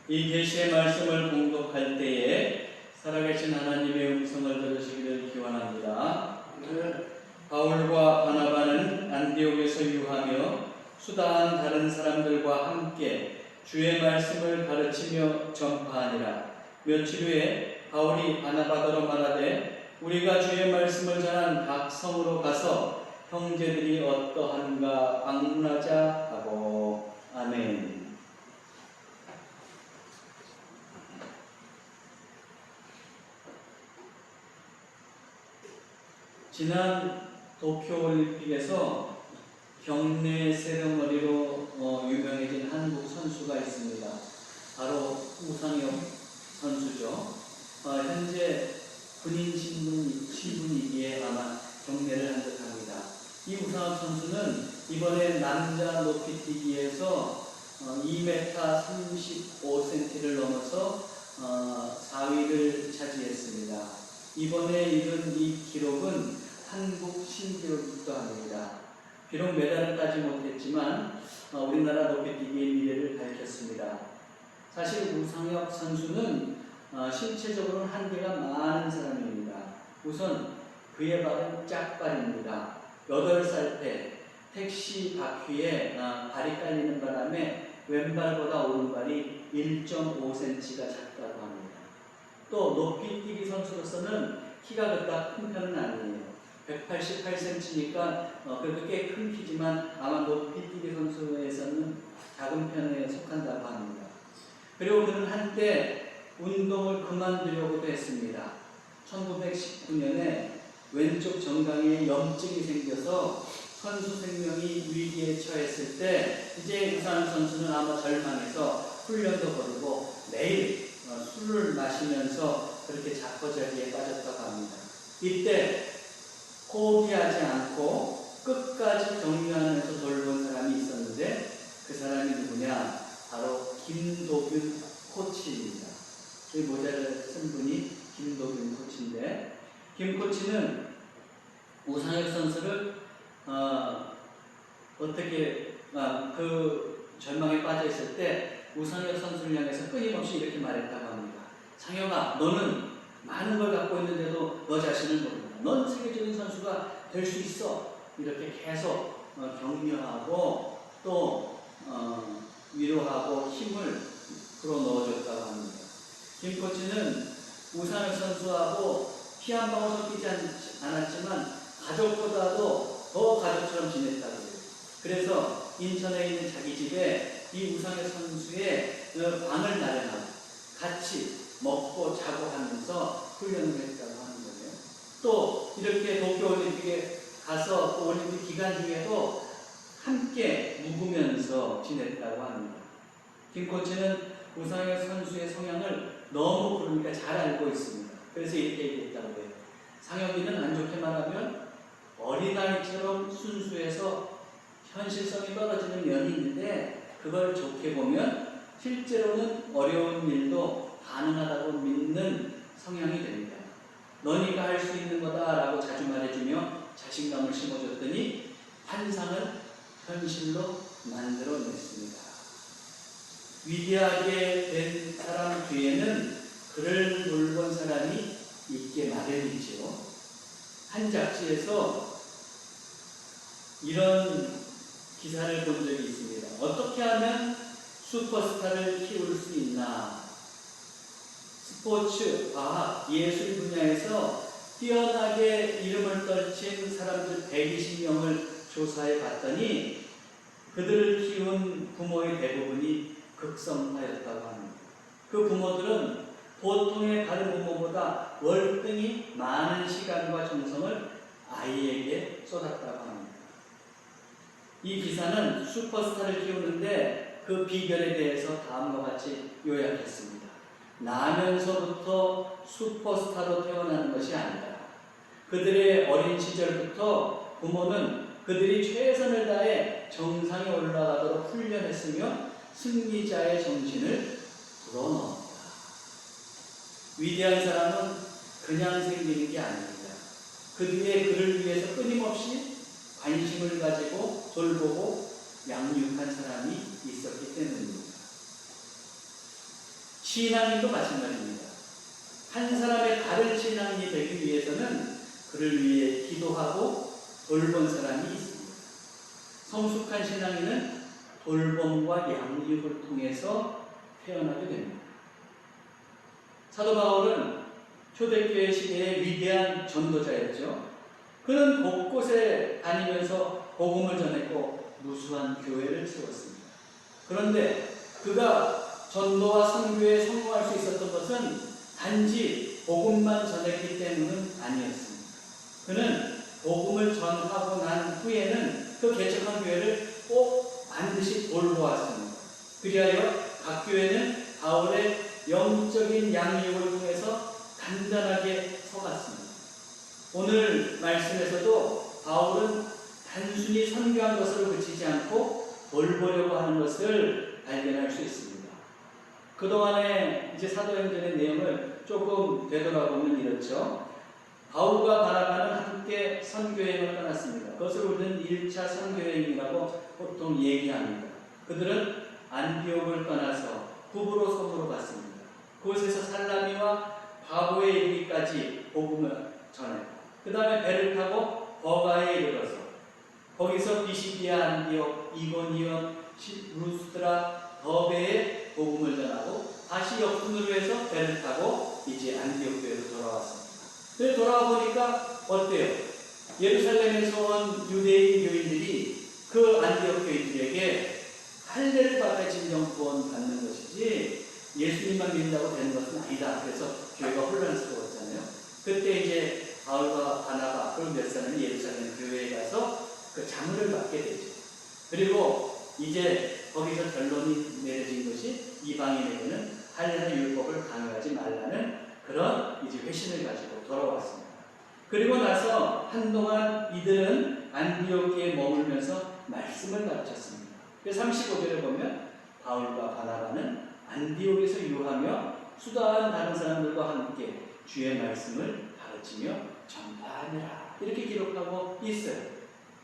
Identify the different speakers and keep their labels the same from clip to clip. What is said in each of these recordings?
Speaker 1: 이 계시의 말씀을 공독할 때에 살아계신 하나님의 음성을 들으시기를 기원합니다. 바울과 바나바는 안디옥에서 유하며 수다한 다른 사람들과 함께 주의 말씀을 가르치며 전파하니라. 며칠 후에 바울이 바나바더러 말하되 우리가 주의 말씀을 전한 각 성으로 가서 형제들이 어떠한가 방문하자 하고. 아멘. 지난 도쿄올림픽에서 경례 세레머니로 유명해진 한국 선수가 있습니다. 바로 우상혁 선수죠. 현재 군인 신분이기에 아마 경례를 한 듯합니다. 이 우상혁 선수는 이번에 남자 높이뛰기에서 2m 35cm를 넘어서 4위를 차지했습니다. 이번에 이룬 이 기록은 한국 신기록이기도 합니다. 비록 메달은 따지 못했지만 우리나라 높이뛰기의 미래를 밝혔습니다. 사실 우상혁 선수는 신체적으로는 한계가 많은 사람입니다. 우선 그의 발은 짝발입니다. 8살 때 택시 바퀴에 발이 깔리는 바람에 왼발보다 오른발이 1.5cm가 작다고 합니다. 또 높이뛰기 선수로서는 키가 그닥 큰 편은 아니에요. 188cm니까 그래도 꽤 큰 키지만 아마 높이뛰기 선수에서는 작은 편에 속한다고 합니다. 그리고 그는 한때 운동을 그만두려고도 했습니다. 1919년에 왼쪽 정강이에 염증이 생겨서 선수 생명이 위기에 처했을 때 이제 우상혁 선수는 아마 절망해서 훈련도 거르고 매일 술을 마시면서 그렇게 자포자기에 빠졌다고 합니다. 이때 포기하지 않고 끝까지 격려하면서 돌본 사람이 있었는데 그 사람이 누구냐? 바로 김도균 코치입니다. 이 모자를 쓴 분이 김도균 코치인데, 김 코치는 우상혁 선수를 어떻게 그 절망에 빠져 있을 때 우상혁 선수를 향해서 끊임없이 이렇게 말했다고 합니다. 상혁아, 너는 많은 걸 갖고 있는데도 너 자신을 모른다. 넌 세계적인 선수가 될 수 있어. 이렇게 계속 격려하고 또 위로하고 힘을 불어넣어줬다고 합니다. 김 코치는 우상혁 선수하고 피 한 방울 섞이지 않았지만 가족보다도 더 가족처럼 지냈다고 해요. 그래서 인천에 있는 자기 집에 이 우상혁 선수의 방을 마련하고 같이 먹고 자고 하면서 훈련을 했다고 하는 거예요. 또 이렇게 도쿄올림픽에 가서 또 올림픽 기간 중에도 함께 묵으면서 지냈다고 합니다. 김 코치는 우상혁 선수의 성향을 너무 그러니까 잘 알고 있습니다. 그래서 이렇게 얘기했다고 해요. 상혁이는 안 좋게 말하면 어린아이처럼 순수해서 현실성이 떨어지는 면이 있는데 그걸 좋게 보면 실제로는 어려운 일도 가능하다고 믿는 성향이 됩니다. 너니까 할 수 있는 거다라고 자주 말해주며 자신감을 심어줬더니 환상을 현실로 만들어냈습니다. 위대하게 된 사람 뒤에는 그를 돌본 사람이 있게 마련이지요. 한 잡지에서 이런 기사를 본 적이 있습니다. 어떻게 하면 슈퍼스타를 키울 수 있나? 스포츠, 과학, 예술 분야에서 뛰어나게 이름을 떨친 사람들 120명을 조사해 봤더니 그들을 키운 부모의 대부분이 극성파였다고 합니다. 그 부모들은 보통의 다른 부모보다 월등히 많은 시간과 정성을 아이에게 쏟았다고 합니다. 이 기사는 슈퍼스타를 키우는데 그 비결에 대해서 다음과 같이 요약했습니다. 나면서부터 슈퍼스타로 태어나는 것이 아니다. 그들의 어린 시절부터 부모는 그들이 최선을 다해 정상에 올라가도록 훈련했으며 승리자의 정신을 불어넣었다. 위대한 사람은 그냥 생기는 게 아닙니다. 그 뒤에 그를 위해서 끊임없이 관심을 가지고 돌보고 양육한 사람이 있었기 때문입니다. 신앙인도 마찬가지입니다. 한 사람의 다른 신앙인이 되기 위해서는 그를 위해 기도하고 돌본 사람이 있습니다. 성숙한 신앙인은 돌봄과 양육을 통해서 태어나게 됩니다. 사도 바울은 초대교회 시대의 위대한 전도자였죠. 그는 곳곳에 다니면서 복음을 전했고 무수한 교회를 세웠습니다. 그런데 그가 전도와 선교에 성공할 수 있었던 것은 단지 복음만 전했기 때문은 아니었습니다. 그는 복음을 전하고 난 후에는 그 개척한 교회를 꼭 반드시 돌보았습니다. 그리하여 각 교회는 바울의 영적인 양육을 통해서 단단하게 서갔습니다. 오늘 말씀에서도 바울은 단순히 선교한 것으로 그치지 않고 돌보려고 하는 것을 발견할 수 있습니다. 그동안에 이제 사도행전의 내용을 조금 되돌아보면 이렇죠. 바울과 바나바는 함께 선교여행을 떠났습니다. 그것을 우리는 1차 선교여행이라고 보통 얘기합니다. 그들은 안디옥을 떠나서 구브로섬으로 갔습니다. 그곳에서 살라미와 바보에 이르기까지 복음을 전했고 그 다음에 배를 타고 버가에 이르러서 거기서 비시디아, 안디옥, 이고니온, 루스드라, 더베에 복음을 전하고 다시 역순으로 해서 배를 타고 이제 안디옥 교회로 돌아왔습니다. 그래서 돌아와 보니까 어때요? 예루살렘에서 온 유대인 교인들이 그 안디옥 교인들에게 할례를 받아 진정 구원 받는 것이지 예수님만 믿는다고 되는 것은 아니다. 그래서 교회가 혼란스러웠잖아요. 그때 이제 바울과 바나바 그리고 몇 사람이 예루살렘 교회에 가서 그 자문을 받게 되죠. 그리고 이제 거기서 결론이 내려진 것이 이방인에게는 할례나 율법을 강요하지 말라는 그런 이제 회신을 가지고 돌아왔습니다. 그리고 나서 한동안 이들은 안디옥에 머물면서 말씀을 가르쳤습니다. 35절에 보면 바울과 바나바는 안디옥에서 유하며 수다한 다른 사람들과 함께 주의 말씀을 가르치며 전파하니라 이렇게 기록하고 있어요.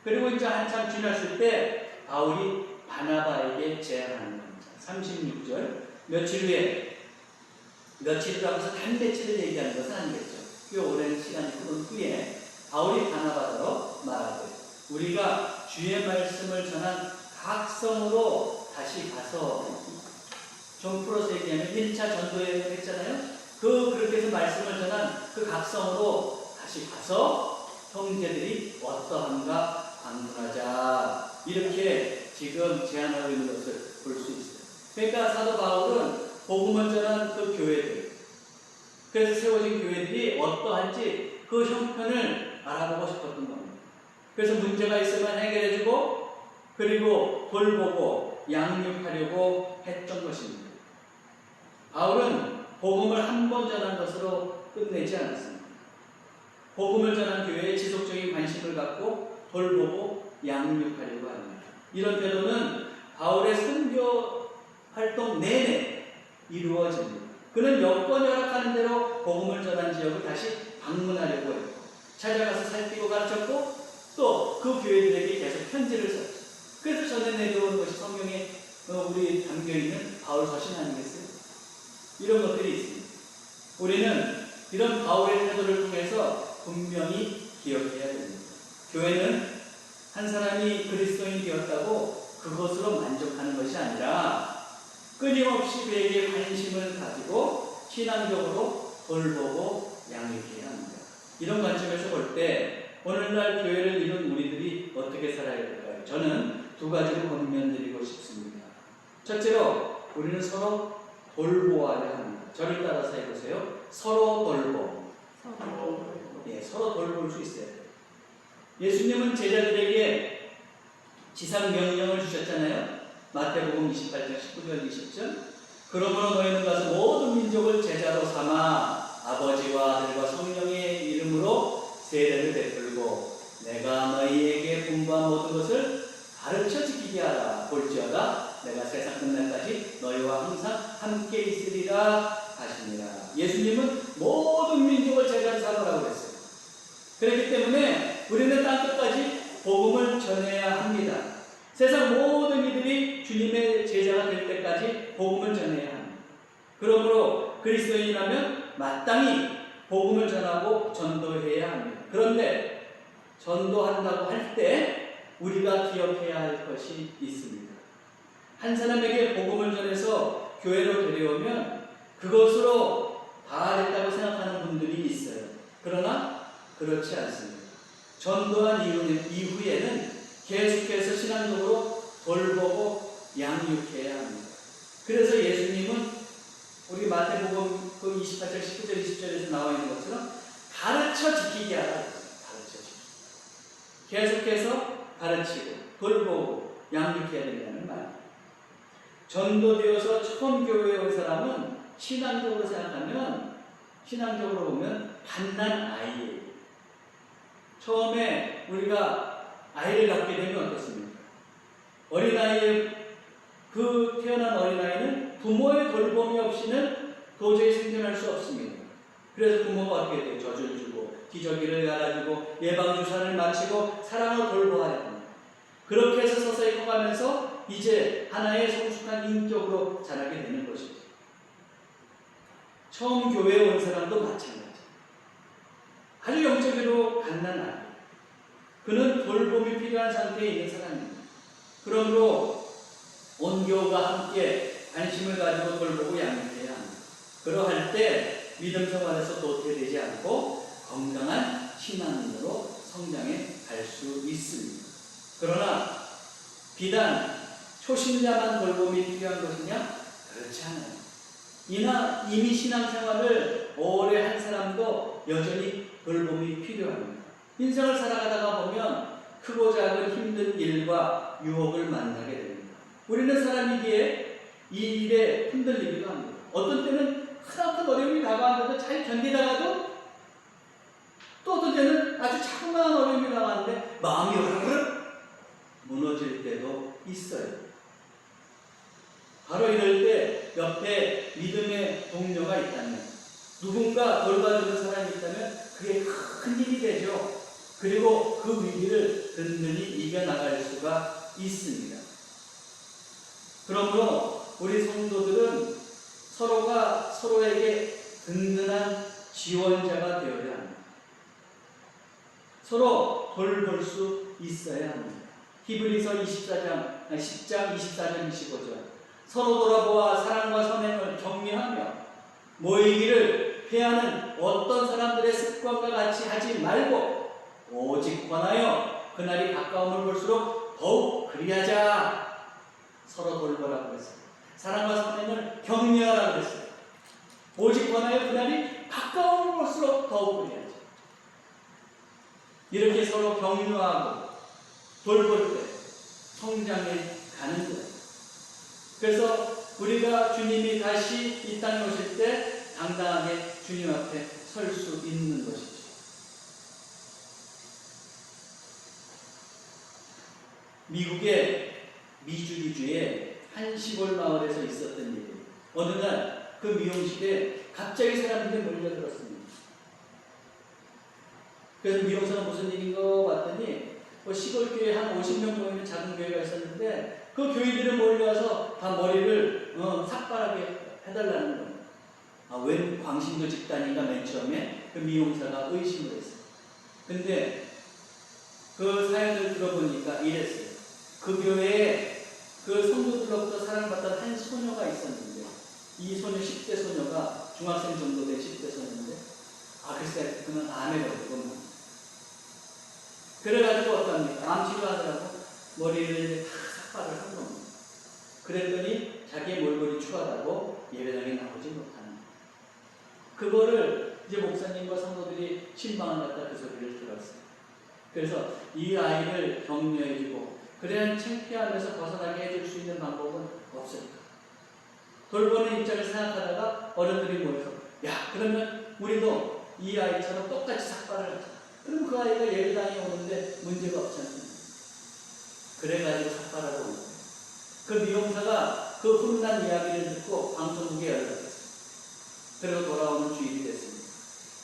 Speaker 1: 그리고 이제 한참 지났을 때 바울이 바나바에게 제안하는 겁니다. 36절 며칠 후에 며칠이라고 해서 단며칠을 얘기하는 것은 아니겠죠. 꽤 오랜 시간이 흐른 후에 바울이 바나바로 말하되 우리가 주의 말씀을 전한 각 성으로 다시 가서 좀 풀어서 얘기하면 1차 전도여행을 했잖아요. 그렇게 해서 말씀을 전한 그 각 성으로 다시 가서 형제들이 어떠한가 방문하자 이렇게 지금 제안하고 있는 것을 볼 수 있어요. 그러니까 사도 바울은 복음을 전한 그 교회들, 그래서 세워진 교회들이 어떠한지 그 형편을 알아보고 싶었던 겁니다. 그래서 문제가 있으면 해결해주고 그리고 돌보고 양육하려고 했던 것입니다. 바울은 복음을 한 번 전한 것으로 끝내지 않았습니다. 복음을 전한 교회에 지속적인 관심을 갖고 돌보고 양육하려고 합니다. 이런 태도는 바울의 선교 활동 내내 이루어집니다. 그는 여건 허락하는 대로 복음을 전한 지역을 다시 방문하려고 했고 찾아가서 살피고 가르쳤고 또 그 교회들에게 계속 편지를 썼죠. 그래서 전해 내려오는 것이 성경에 우리 담겨있는 바울 서신 아니겠어요? 이런 것들이 있습니다. 우리는 이런 바울의 태도를 통해서 분명히 기억해야 됩니다. 교회는 한 사람이 그리스도인이 되었다고 그것으로 만족하는 것이 아니라 끊임없이 그에게 관심을 가지고 신앙적으로 돌보고 양육해야 합니다. 이런 관점에서 볼 때 오늘날 교회를 이룬 우리들이 어떻게 살아야 될까요? 저는 두 가지로 권면드리고 싶습니다. 첫째로 우리는 서로 돌보아야 합니다. 저를 따라서 해보세요. 서로 돌보. 예, 서로 돌볼 수 있어야 돼요. 예수님은 제자들에게 지상 명령을 주셨잖아요. 마태복음 28장 19절 20절 그러므로 너희는 가서 모든 민족을 제자로 삼아 아버지와 아들과 성령의 이름으로 세례를 베풀고 내가 너희에게 분부한 모든 것을 가르쳐 지키게 하라. 볼지어다 내가 세상 끝날까지 너희와 항상 함께 있으리라 하시니라. 예수님은 모든 민족을 제자로 삼으라고 했어요. 그렇기 때문에 우리는 땅끝까지 복음을 전해야 합니다. 세상 모든 이들이 주님의 제자가 될 때까지 복음을 전해야 합니다. 그러므로 그리스도인이라면 마땅히 복음을 전하고 전도해야 합니다. 그런데 전도한다고 할 때 우리가 기억해야 할 것이 있습니다. 한 사람에게 복음을 전해서 교회로 데려오면 그것으로 다 됐다고 생각하는 분들이 있어요. 그러나 그렇지 않습니다. 전도한 이후에는 계속해서 신앙적으로 돌보고 양육해야 합니다. 그래서 예수님은 우리 마태복음 그 28절, 19절, 20절에서 나와 있는 것처럼 가르쳐 지키게 하라. 가르쳐 지키게. 계속해서 가르치고 돌보고 양육해야 된다는 말입니다. 전도되어서 처음 교회에 온 사람은 신앙적으로 생각하면, 신앙적으로 보면 갓난 아이예요. 처음에 우리가 아이를 갖게 되면 어떻습니까? 어린아이의 그 태어난 어린아이는 부모의 돌봄이 없이는 도저히 생존할 수 없습니다. 그래서 부모가 어떻게 돼요? 젖을 주고 기저귀를 갈아주고 예방주사를 마치고 사랑으로 돌보아야 합니다. 그렇게 해서 서서히 커가면서 이제 하나의 성숙한 인격으로 자라게 되는 것이죠. 처음 교회에 온 사람도 마찬가지입니다. 아주 영적으로 갓난아이. 그는 돌봄이 필요한 상태에 있는 사람입니다. 그러므로 온 교우가 함께 관심을 가지고 돌보고 양육해야 합니다. 그러할 때 믿음 생활에서 도태되지 않고 건강한 신앙인으로 성장해 갈 수 있습니다. 그러나 비단 초신자만 돌봄이 필요한 것이냐? 그렇지 않아요. 이미 신앙생활을 오래 한 사람도 여전히 돌봄이 필요합니다. 인생을 살아가다가 보면 크고 작은 힘든 일과 유혹을 만나게 됩니다. 우리는 사람이기에 이 일에 흔들리기도 합니다. 어떤 때는 크나큰 어려움이 다가왔는데 잘 견디다가도 또 어떤 때는 아주 자그마한 어려움이 다가왔는데 마음이 흐르륵 무너질 때도 있어요. 바로 이럴 때 옆에 믿음의 동료가 있다면, 누군가 돌봐주는 사람이 있다면 그게 큰 힘이 되죠. 그리고 그 위기를 든든히 이겨나갈 수가 있습니다. 그러므로 우리 성도들은 서로가 서로에게 든든한 지원자가 되어야 합니다. 서로 돌볼 수 있어야 합니다. 히브리서 10장 24절 25절 서로 돌아보아 사랑과 선행을 격려하며 모이기를 피하는 어떤 사람들의 습관과 같이 하지 말고 오직 권하여 그날이 가까움을 볼수록 더욱 그리하자. 서로 돌보라고 했어요. 사랑과 선행을 격려하라고 했어요. 오직 권하여 그날이 가까움을 볼수록 더욱 그리하자. 이렇게 서로 격려하고 돌볼 때 성장해 가는 거예요. 그래서 우리가 주님이 다시 이 땅에 오실 때 당당하게 주님 앞에 설 수 있는 것이죠. 미국의 미주리주의 한 시골 마을에서 있었던 일이에요. 어느 날 그 미용실에 갑자기 사람들이 몰려들었습니다. 그래서 미용사가 무슨 일인가 봤더니 시골 교회 한 50명 모이는 작은 교회가 있었는데 그 교인들이 몰려와서 다 머리를 삭발하게 해달라는 거예요. 웬 광신도 집단인가 맨 처음에 그 미용사가 의심을 했어요. 근데 그 사연을 들어보니까 이랬어요. 그 교회에 그 성도들로부터 사랑받던 한 소녀가 있었는데 이 소녀 10대 소녀가 중학생 정도 된 10대 소녀인데 글쎄 그는 암에 걸리고 그래가지고 어떡합니까? 암 치료하느라고 머리를 다 삭발을 한 겁니다. 그랬더니 자기의 몰골이 추하다고 예배당에 나오지 못하는 거예요. 그거를 이제 목사님과 성도들이 신방을 갖다 그 소리를 들었어요. 그래서 이 아이를 격려해주고 그래야 창피하면서 벗어나게 해줄 수 있는 방법은 없을까? 돌보는 입장을 생각하다가 어른들이 모여서 그러면 우리도 이 아이처럼 똑같이 삭발을 하자. 그럼 그 아이가 예배당에 오는데 문제가 없지 않습니까? 그래가지고 삭발하고 온 거예요. 그 미용사가 그 훈훈한 이야기를 듣고 방송국에 연락했어요. 그리고 돌아오는 주일이 됐습니다.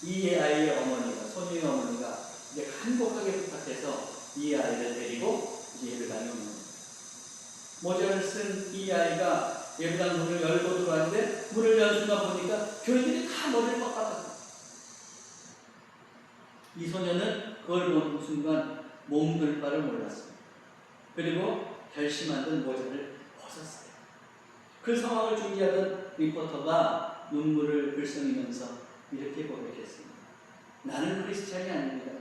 Speaker 1: 이 아이의 어머니가, 소녀의 어머니가 이제 간곡하게 부탁해서 이 아이를 데리고 이제 예배당에 오는 거예요. 모자를 쓴 이 아이가 예배당 문을 열고 들어왔는데 문을 연 순간 보니까 교인들이 다 머리를 깎았어요. 이 소녀는 그걸 보는 순간 몸둘 바를 몰랐어요. 그리고 결심한 듯 모자를 벗었어요. 그 상황을 중계하던 리포터가 눈물을 글썽이면서 이렇게 고백했습니다. 나는 크리스찬이 아닙니다.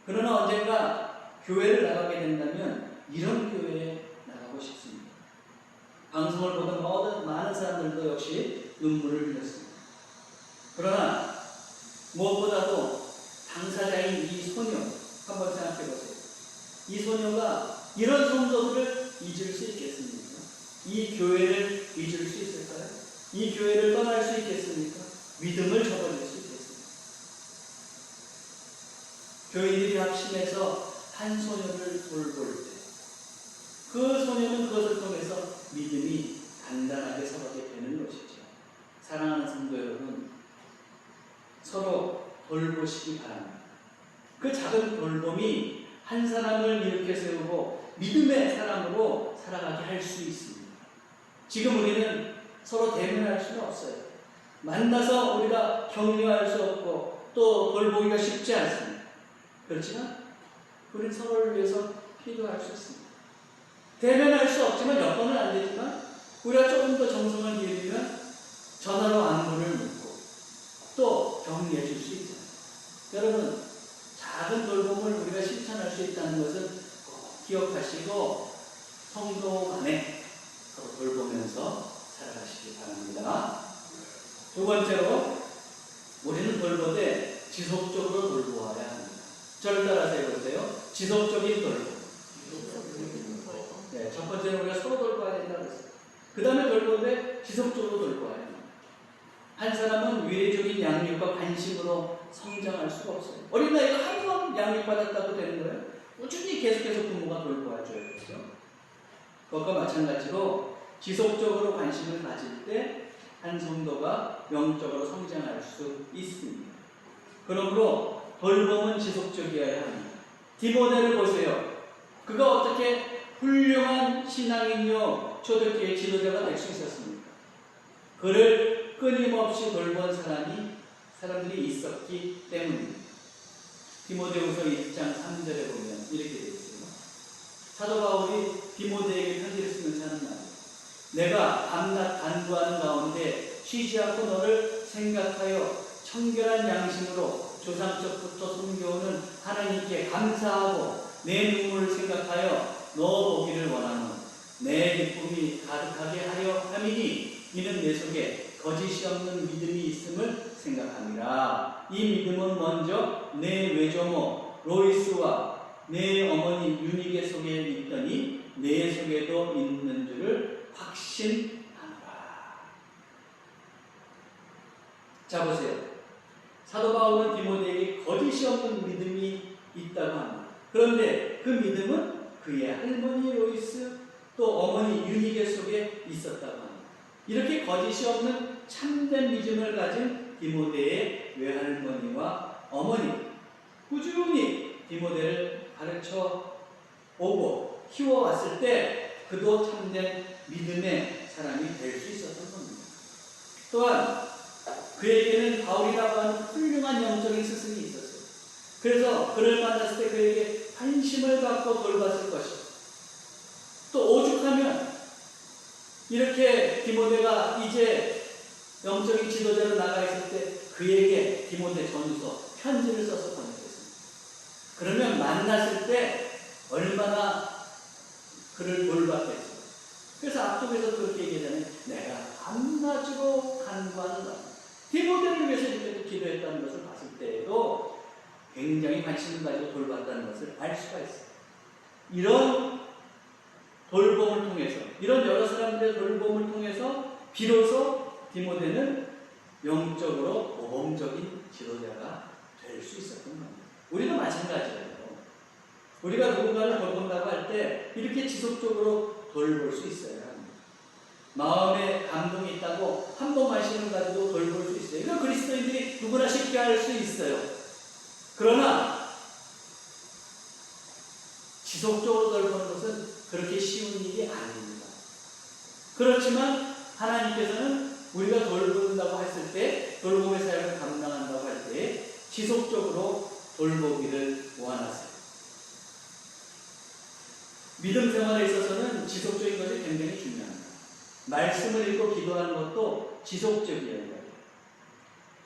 Speaker 1: 그러나 언젠가 교회를 나가게 된다면 이런 교회에 나가고 싶습니다. 방송을 보던 모든 많은 사람들도 역시 눈물을 흘렸습니다. 그러나 무엇보다도 당사자인 이 소녀 한번 생각해 보세요. 이 소녀가 이런 성도들을 잊을 수 있겠습니까? 이 교회를 잊을 수 있을까요? 이 교회를 떠날 수 있겠습니까? 믿음을 저버릴 수 있겠습니까? 교인들이 합심해서 한 소녀를 돌볼 때 그 소녀는 그것을 통해서 믿음이 단단하게 서게 되는 것이죠. 사랑하는 성도 여러분, 서로 돌보시기 바랍니다. 그 작은 돌봄이 한 사람을 일으켜 세우고 믿음의 사람으로 살아가게 할 수 있습니다. 지금 우리는 서로 대면할 수는 없어요. 만나서 우리가 격려할 수 없고 또 돌보기가 쉽지 않습니다. 그렇지만 우리는 서로를 위해서 기도할 수 있습니다. 대면할 수 없지만 여건은 안 되지만 우리가 조금 더 정성을 기울이면 전화로 안부를 묻고 또 격려해 줄 수 있잖아요. 여러분, 작은 돌봄을 우리가 실천할 수 있다는 것을 꼭 기억하시고 성도 간에 서로 돌보면서 살아가시기 바랍니다. 두 번째로, 우리는 돌보되 지속적으로 돌보아야 합니다. 저를 따라서 해보세요. 지속적인 돌봄. 네, 첫 번째는 우리가 서로 돌봐야 된다고 했어요. 그 다음에 돌보되 지속적으로 돌봐야 합니다. 한 사람은 위례적인 양육과 관심으로 성장할 수가 없어요. 어린아이가 한 번 양육받았다고 되는 거예요? 꾸준히 계속해서 부모가 돌봐줘야겠죠. 그것과 마찬가지로 지속적으로 관심을 가질 때 한 성도가 영적으로 성장할 수 있습니다. 그러므로 돌봄은 지속적이어야 합니다. 디모데를 보세요. 그가 어떻게 훌륭한 신앙인요 초대교회 지도자가 될 수 있었습니까? 그를 끊임없이 돌본 사람들이 있었기 때문입니다. 디모데후서 1장 3절에 보면 이렇게 되어 있습니다. 사도 바울이 디모데에게 편지를 쓰면서 하는 말이에요. 내가 밤낮 간구하는 가운데 쉬지 않고 너를 생각하여 청결한 양심으로 조상적부터 섬겨오는 하나님께 감사하고 내 눈물을 생각하여 너 보기를 원하노. 내 기쁨이 가득하게 하려 함이니 이는 내 속에 거짓이 없는 믿음이 있음을 생각합니다. 이 믿음은 먼저 내 외조모 로이스와 내 어머니 유니게 속에 있더니 내 속에도 있는 줄을 확신하노라. 자 보세요. 사도 바울은 디모데에게 거짓이 없는 믿음이 있다고 합니다. 그런데 그 믿음은 그의 할머니 로이스 또 어머니 유니게 속에 있었다고 합니다. 이렇게 거짓이 없는 참된 믿음을 가진 디모데의 외할머니와 어머니 꾸준히 디모데를 가르쳐 오고 키워왔을 때 그도 참된 믿음의 사람이 될 수 있었던 겁니다. 또한 그에게는 바울이라고 하는 훌륭한 영적인 스승이 있었어요. 그래서 그를 만났을 때 그에게 관심을 갖고 돌봤을 것이고 또 오죽하면 이렇게 디모데가 이제 영적인 지도자로 나가 있을 때 그에게 디모데 전서 편지를 써서 보냈겠습니다. 그러면 만났을 때 얼마나 그를 돌봤겠어요. 그래서 앞쪽에서 그렇게 얘기하잖아요. 내가 밤낮으로 간구한다. 디모데를 위해서 이렇게 기도했다는 것을 봤을 때에도 굉장히 관심을 가지고 돌봤다는 것을 알 수가 있어요. 이런 돌봄을 통해서, 이런 여러 사람들의 돌봄을 통해서 비로소 디모데는 영적으로 모범적인 지도자가 될 수 있었던 겁니다. 우리도 마찬가지예요. 우리가 누군가를 돌본다고 할 때 이렇게 지속적으로 돌볼 수 있어야 합니다. 마음에 감동이 있다고 한 번 관심을 가지고 돌볼 수 있어요. 이건 그리스도인들이 누구나 쉽게 할 수 있어요. 그러나 지속적으로 돌보는 것은 그렇게 쉬운 일이 아닙니다. 그렇지만 하나님께서는 우리가 돌본다고 했을 때, 돌봄의 사역을 감당한다고 할 때 지속적으로 돌보기를 원하세요. 믿음 생활에 있어서는 지속적인 것이 굉장히 중요합니다. 말씀을 읽고 기도하는 것도 지속적이에요.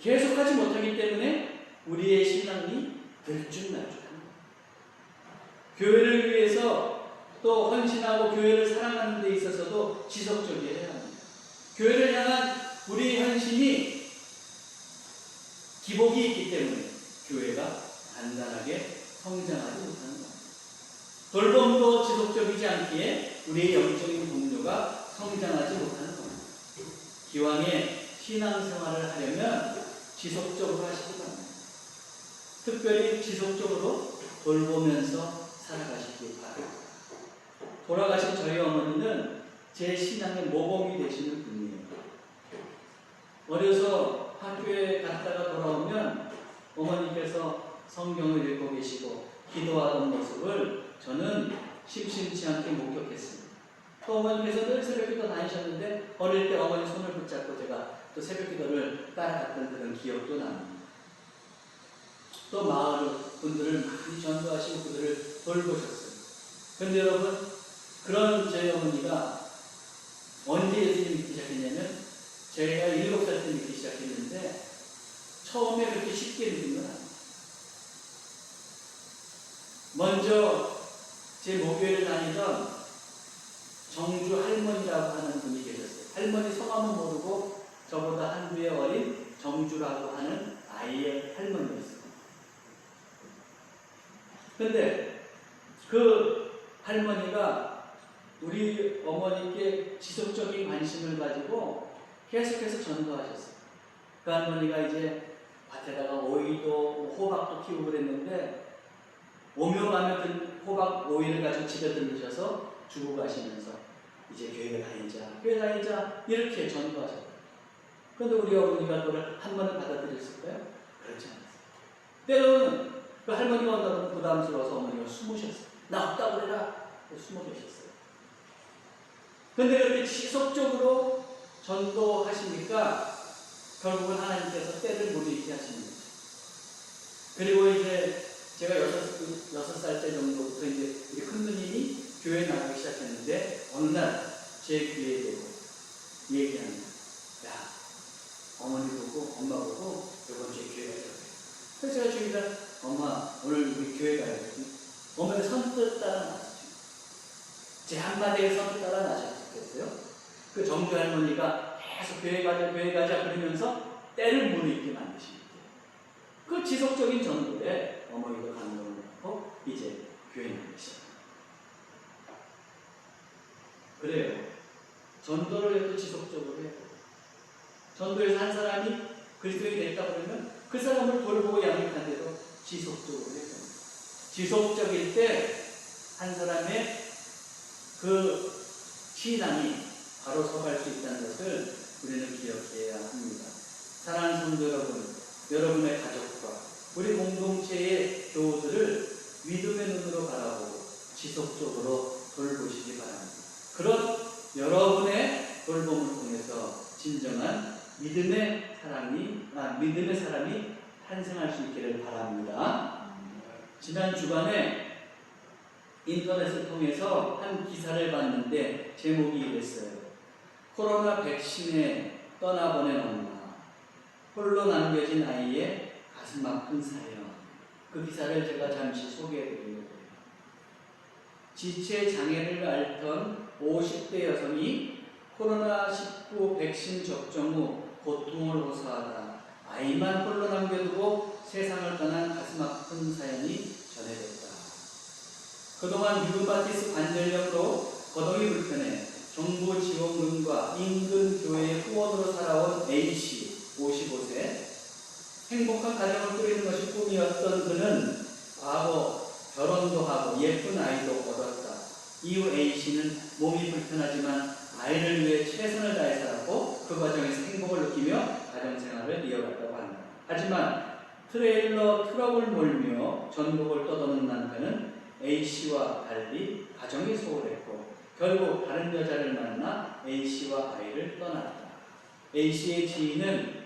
Speaker 1: 계속하지 못하기 때문에 우리의 신앙이 들쭉날쭉합니다. 교회를 위해서 또 헌신하고 교회를 사랑하는 데 있어서도 지속적이어야 합니다. 교회를 향한 우리 헌신이 기복이 있기 때문에 교회가 단단하게 성장하지 못하는 겁니다. 돌봄도 지속적이지 않기에 우리의 영적인 동료가 성장하지 못하는 겁니다. 기왕에 신앙생활을 하려면 지속적으로 하시기 바랍니다. 특별히 지속적으로 돌보면서 살아가시기 바랍니다. 돌아가신 저희 어머니는 제 신앙의 모범이 되시는 분이에요. 어려서 학교에 갔다가 돌아오면 어머니께서 성경을 읽고 계시고 기도하던 모습을 저는 심심치 않게 목격했습니다. 또 어머니께서 늘 새벽기도 다니셨는데 어릴 때 어머니 손을 붙잡고 제가 또 새벽기도를 따라갔던 그런 기억도 납니다. 또 마을 분들을 많이 전도하시고 그들을 돌보셨어요. 그런데 여러분, 그런 저희 어머니가 언제 예수님 믿기 시작했냐면 제가 7살 때 믿기 시작했는데 처음에 그렇게 쉽게 믿은 건 아니에요. 먼저 제 목요일을 다니던 정주 할머니라고 하는 분이 계셨어요. 할머니 성함은 모르고 저보다 한두해 어린 정주라고 하는 아이의 할머니였어요. 그런데 그 할머니가 우리 어머니께 지속적인 관심을 가지고 계속해서 전도하셨어요. 그 할머니가 이제 밭에다가 오이도 호박도 키우고 그랬는데 오며 가며 든 호박 오이를 가지고 집에 들으셔서 주고 가시면서 이제 교회 다니자 이렇게 전도하셨어요. 그런데 우리 어머니가 그걸 한 번은 받아들였을까요? 그렇지 않았어요. 때로는 그 할머니가 온다고 부담스러워서 어머니가 숨으셨어요. 나 없다고 그래라. 숨어 계셨어요. 그런데 그렇게 지속적으로 전도하시니까 결국은 하나님께서 때를 못 잊게 하시는 거죠. 그리고 이제 제가 6살 때 정도부터 이제 우리 큰 누님이 교회에 나가기 시작했는데 어느 날 제 귀에 대고 얘기합니다. 야, 어머니 보고 엄마 보고 이번 주에 교회 가자고. 그래서 제가 주일날 엄마 오늘 우리 교회 가야지. 어머니 선뜻 따라 나섰죠. 제 한마디에 선뜻 따라 나셨겠어요. 그 정주 할머니가 계속 교회 가자 그러면서 때를 못 잊게 만드십니다. 그 지속적인 전도에 어머니가 감동을 받고 이제 교회 나가기 시작합니다. 그래요. 전도를 해도 지속적으로 해요. 전도에서 한 사람이 그리스도인이 됐다 그러면 그 사람을 돌보고 양육한 대로 지속적으로 해요. 지속적일 때 한 사람의 그 신앙이 바로 서갈 수 있다는 것을 우리는 기억해야 합니다. 사랑하는 성도 여러분, 여러분의 가족과 우리 공동체의 교우들을 믿음의 눈으로 바라보고 지속적으로 돌보시기 바랍니다. 그런 여러분의 돌봄을 통해서 진정한 믿음의 사람이 탄생할 수 있기를 바랍니다. 지난 주간에 인터넷을 통해서 한 기사를 봤는데 제목이 이랬어요. 코로나 백신에 떠나보낸 엄마, 홀로 남겨진 아이의 가슴 아픈 사연. 그 기사를 제가 잠시 소개해드리려고 해요. 지체 장애를 앓던 50대 여성이 코로나19 백신 접종 후 고통을 호소하다 아이만 홀로 남겨두고 세상을 떠난 가슴 아픈 사연이 전해졌다. 그동안 뉴바티스 관절염으로 거동이 불편해 정부 지원금과 인근 교회의 후원으로 살아온 A씨 55세. 행복한 가정을 꾸리는 것이 꿈이었던 그는 과거 결혼도 하고 예쁜 아이도 얻었다. 이후 A씨는 몸이 불편하지만 아이를 위해 최선을 다해 살았고 그 과정에서 행복을 느끼며 가정생활을 이어갔다고 한다. 하지만 트레일러 트럭을 몰며 전국을 떠도는 남편은 A씨와 달리 가정이 소홀했고 결국 다른 여자를 만나 A씨와 아이를 떠났다. A씨의 지인은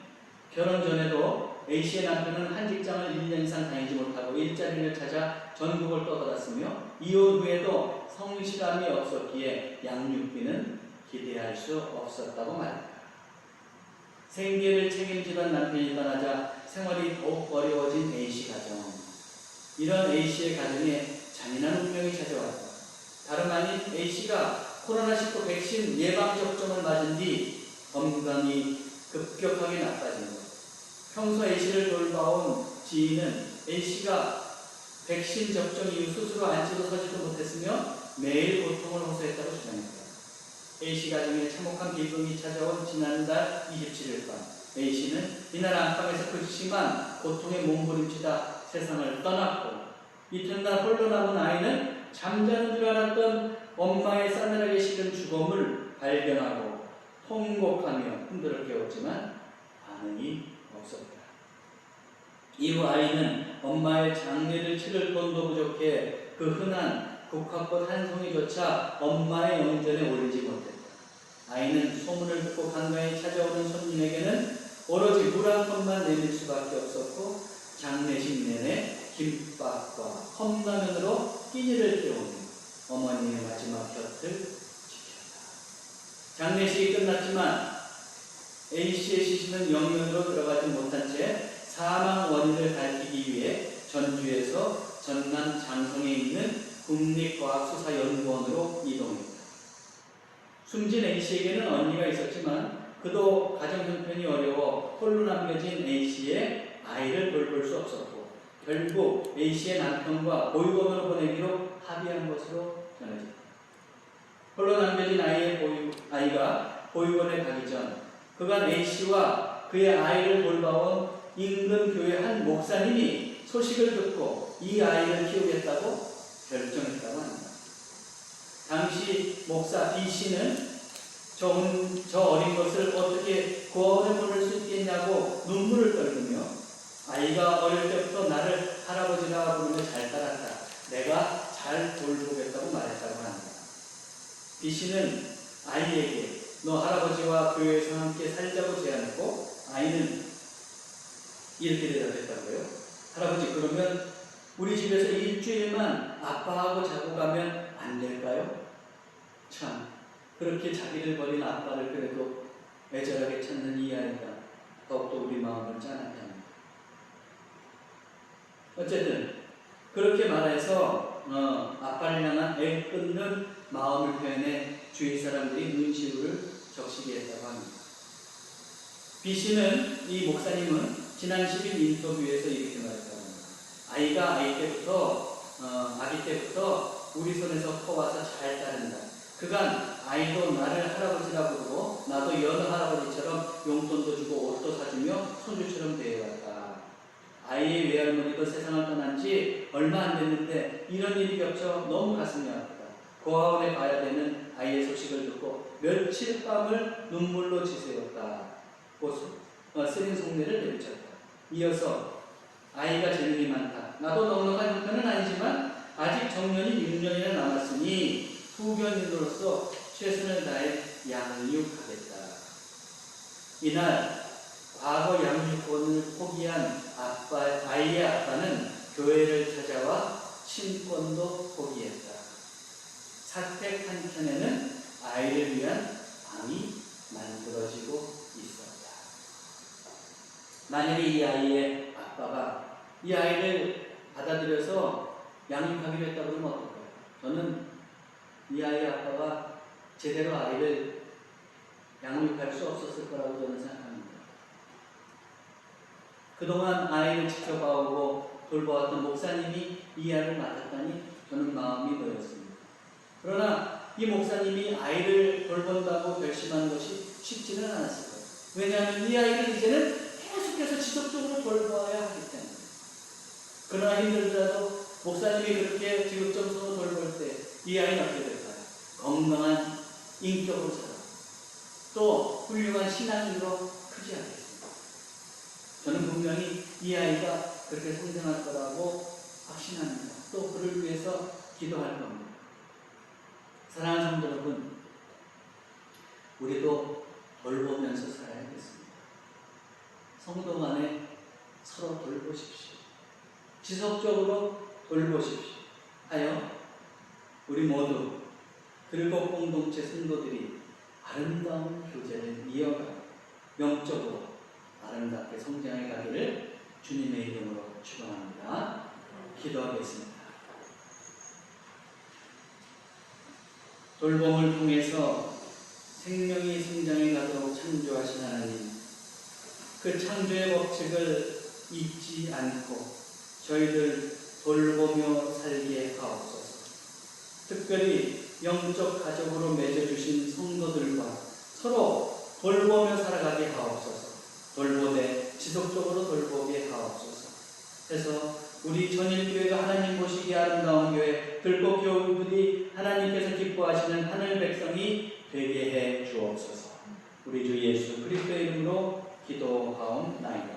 Speaker 1: 결혼 전에도 A씨의 남편은 한 직장을 1년 이상 다니지 못하고 일자리를 찾아 전국을 떠돌았으며 이혼 후에도 성실함이 없었기에 양육비는 기대할 수 없었다고 말했다. 생계를 책임지던 남편이 떠나자 생활이 더욱 어려워진 A씨 가정. 이런 A씨의 가정에 잔인한 운명이 찾아왔다. 다름 아닌 A씨가 코로나19 백신 예방접종을 맞은 뒤 건강이 급격하게 나빠진 것. 평소 A씨를 돌봐온 지인은 A씨가 백신 접종 이후 스스로 앉지도 서지도 못했으며 매일 고통을 호소했다고 주장했다. A씨 가정에 참혹한 비극이 찾아온 지난달 27일 밤 A씨는 이날 안방에서 극심한 고통에 몸부림치다 세상을 떠났고 이튿날 홀로 남은 아이는 잠자는 줄 알았던 엄마의 싸늘하게 식은 죽음을 발견하고 통곡하며 흔들어 깨웠지만 반응이 없었다. 이후 아이는 엄마의 장례를 치를 돈도 부족해 그 흔한 국화꽃 한 송이조차 엄마의 영전에 올리지 못했다. 아이는 소문을 듣고 간간히 찾아오는 손님에게는 오로지 물 한 컵만 내밀 수밖에 없었고 장례식 내내 김밥과 컵라면으로 끼니를 때우며 어머니의 마지막 곁을 지켰다. 장례식이 끝났지만 A씨의 시신은 영면으로 들어가지 못한 채 사망 원인을 밝히기 위해 전주에서 전남 장성에 있는 국립과학수사연구원으로 이동했다. 숨진 A씨에게는 언니가 있었지만 그도 가정 형편이 어려워 홀로 남겨진 A씨의 아이를 돌볼 수 없었고 결국 A씨의 남편과 보육원으로 보내기로 합의한 것으로 전해졌다. 홀로 남겨진 아이가 보육원에 가기 전 그간 A씨와 그의 아이를 돌봐온 인근 교회 한 목사님이 소식을 듣고 이 아이를 키우겠다고 결정했다고 합니다. 당시 목사 B씨는 저 어린 것을 어떻게 고아원에 보낼 수 있겠냐고 눈물을 떨구며 아이가 어릴 때부터 나를 할아버지라 부르며 잘 따랐다. 내가 잘 돌보겠다고 말했다고 합니다. B씨는 아이에게 너 할아버지와 교회에서 함께 살자고 제안했고 아이는 이렇게 대답했다고요. 할아버지 그러면 우리 집에서 일주일만 아빠하고 자고 가면 안 될까요? 참 그렇게 자기를 버린 아빠를 그래도 애절하게 찾는 이 아이가 더욱더 우리 마음을 짠하게 합니다. 어쨌든 그렇게 말해서 아빠를 향한 애끓는 마음을 표현해 주위 사람들이 눈시울을 적시게 했다고 합니다. B씨는 이 목사님은 지난 10일 인터뷰에서 이렇게 말했다고 합니다. 아이가 아기 때부터 우리 손에서 커와서 잘 따른다. 그간 아이도 나를 할아버지라 부르고 나도 여느 할아버지처럼 용돈도 주고 옷도 사주며 손주처럼 대해왔다. 아이의 외할머니도 세상을 떠난 지 얼마 안 됐는데 이런 일이 겹쳐 너무 가슴이 아프다. 고아원에 가야 되는 아이의 소식을 듣고 며칠 밤을 눈물로 지새웠다. 쓰린 속내를 내비쳤다. 이어서 아이가 재능이 많다. 나도 넉넉한 형편은 아니지만 아직 정년이 6년이나 남았으니 후견인으로서 최선을 다해 양육하겠다. 이날 과거 양육권을 포기한 아이의 아빠는 교회를 찾아와 친권도 포기했다. 사택 한켠에는 아이를 위한 방이 만들어지고 있었다. 만약에 이 아이의 아빠가 이 아이를 받아들여서 양육하기로 했다고 그러면 어떨까요? 저는 이 아이의 아빠가 제대로 아이를 양육할 수 없었을 거라고 저는 생각합니다. 그동안 아이를 지켜봐오고 돌봐왔던 목사님이 이 아이를 맡았다니 저는 마음이 놓였습니다. 그러나 이 목사님이 아이를 돌본다고 결심한 것이 쉽지는 않았을 거예요. 왜냐하면 이 아이를 이제는 계속해서 지속적으로 돌봐야 하기 때문에. 그러나 힘들더라도 목사님이 그렇게 지극정성으로 돌볼 때 이 아이는 어떻게 될까요? 건강한 인격으로 자라 또 훌륭한 신앙인으로 크지 않겠습니까? 저는 분명히 이 아이가 그렇게 성장할 거라고 확신합니다. 또 그를 위해서 기도할 겁니다. 사랑하는 성도 여러분, 우리도 돌보면서 살아야겠습니다. 성도 간에 서로 돌보십시오. 지속적으로 돌보십시오. 하여 우리 모두 들꽃 공동체 성도들이 아름다운 교제를 이어가고 영적으로 아름답게 성장해 가기를 주님의 이름으로 축원합니다. 기도하겠습니다. 돌봄을 통해서 생명이 성장해 가도록 창조하신 하나님, 그 창조의 법칙을 잊지 않고 저희들 돌보며 살게 하옵소서. 특별히 영적 가족으로 맺어주신 성도들과 서로 돌보며 살아가게 하옵소서. 돌보되 지속적으로 돌보게 하옵소서. 해서 우리 전일교회가 하나님 보시기에 아름다운 교회, 들꽃 교우들이 하나님께서 기뻐하시는 하늘 백성이 되게 해 주옵소서. 우리 주 예수 그리스도의 이름으로 기도하옵나이다.